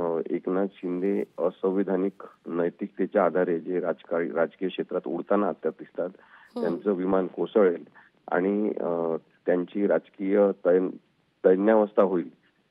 एकनाथ शिंदे असंविधानिक नैतिकतेच्या आधारे जे राजकीय क्षेत्रात उडताना आता दिसतात, त्यांचं विमान कोसळेल आणि त्यांची राजकीय दैन्यावस्था होईल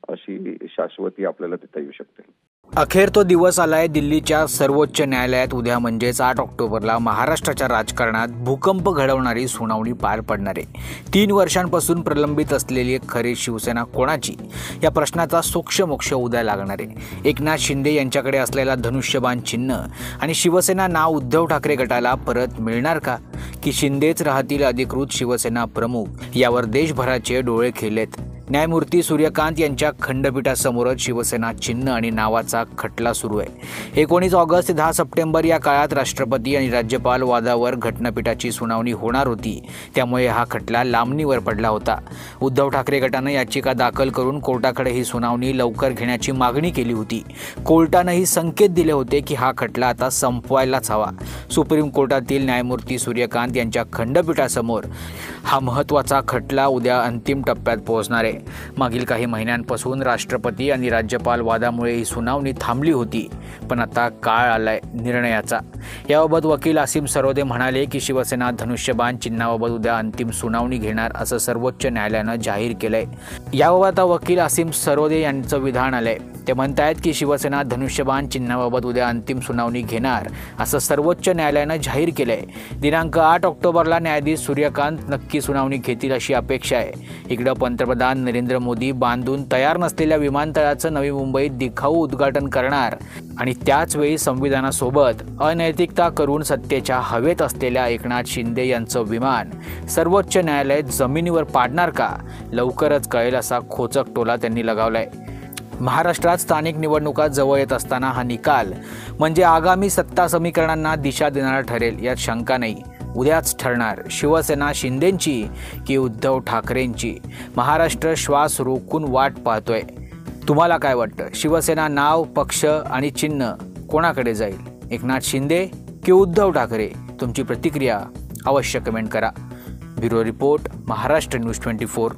अशी शाश्वती आपल्याला देता येऊ शकते. अखेर तो दिवस आलाय. दिल्लीच्या सर्वोच्च न्यायालयात उद्या म्हणजेच 8 ऑक्टोबरला महाराष्ट्राच्या राजकारणात भूकंप घडवणारी सुनावणी पार पडणार आहे. 3 वर्षांपासून प्रलंबित असलेली खरी शिवसेना कोणाची या प्रश्नाचा सोक्षमोक्ष उद्या लागणार आहे. एकनाथ शिंदे यांच्याकडे असलेला धनुष्यबाण चिन्ह आणि शिवसेना नाव उद्धव ठाकरे गटाला परत मिळणार का, की शिंदेच राहतील अधिकृत शिवसेना प्रमुख, यावर देशभराचे डोळे खिळलेत. न्यायमूर्ती सूर्यकांत यांच्या खंडपीठासमोरच शिवसेना चिन्ह आणि नावाचा खटला सुरू आहे. 19 ऑगस्ट ते 10 सप्टेंबर या काळात राष्ट्रपती आणि राज्यपाल वादावर घटनापीठाची सुनावणी होणार होती. त्यामुळे हा खटला लांबणीवर पडला होता. उद्धव ठाकरे गटानं याचिका दाखल करून कोर्टाकडे ही सुनावणी लवकर घेण्याची मागणी केली होती. कोर्टानंही संकेत दिले होते की हा खटला आता संपवायलाच हवा. सुप्रीम कोर्टातील न्यायमूर्ती सूर्यकांत यांच्या खंडपीठासमोर हा महत्त्वाचा खटला उद्या अंतिम टप्प्यात पोहोचणार आहे. मागील काही महिन्यांपासून राष्ट्रपती आणि राज्यपाल वादामुळे ही सुनावणी थांबली होती, पण आता काळ आलाय निर्णयाचा. याबाबत वकील आसिम सरोदे म्हणाले की शिवसेना धनुष्यबाण चिन्हाबाबत उद्या अंतिम सुनावणी घेणार असं सर्वोच्च न्यायालयानं जाहीर केलंय. याबाबत वकील आसिम सरोदे यांचं विधान आलंय. ते म्हणतायत की शिवसेना धनुष्यबाण चिन्हाबाबत उद्या अंतिम सुनावणी घेणार असं सर्वोच्च न्यायालयानं जाहीर केलंय. दिनांक 8 ऑक्टोबरला न्यायाधीश सूर्यकांत नक्की सुनावणी घेतील अशी अपेक्षा आहे. इकडं पंतप्रधान नरेंद्र मोदी बांधून तयार नसलेल्या विमानतळाचं नवी मुंबईत दिखाऊ उद्घाटन करणार आणि त्याचवेळी संविधानासोबत अनैतिकता करून सत्तेच्या हवेत असलेल्या एकनाथ शिंदे यांचं विमान सर्वोच्च न्यायालय जमिनीवर पाडणार का, लवकरच कळेल असा खोचक टोला त्यांनी लगावलाय. महाराष्ट्रात स्थानिक निवडणुका जवळ येत असताना हा निकाल म्हणजे आगामी सत्ता समीकरणांना दिशा देणारा ठरेल यात शंका नाही. उद्याच ठरणार शिवसेना शिंदेंची की उद्धव ठाकरेंची. महाराष्ट्र श्वास रोखून वाट पाहतोय. तुम्हाला काय वाटतं? शिवसेना नाव, पक्ष आणि चिन्ह कोणाकडे जाईल? एकनाथ शिंदे की उद्धव ठाकरे? तुमची प्रतिक्रिया अवश्य कमेंट करा. Bureau report, Maharashtra news 24.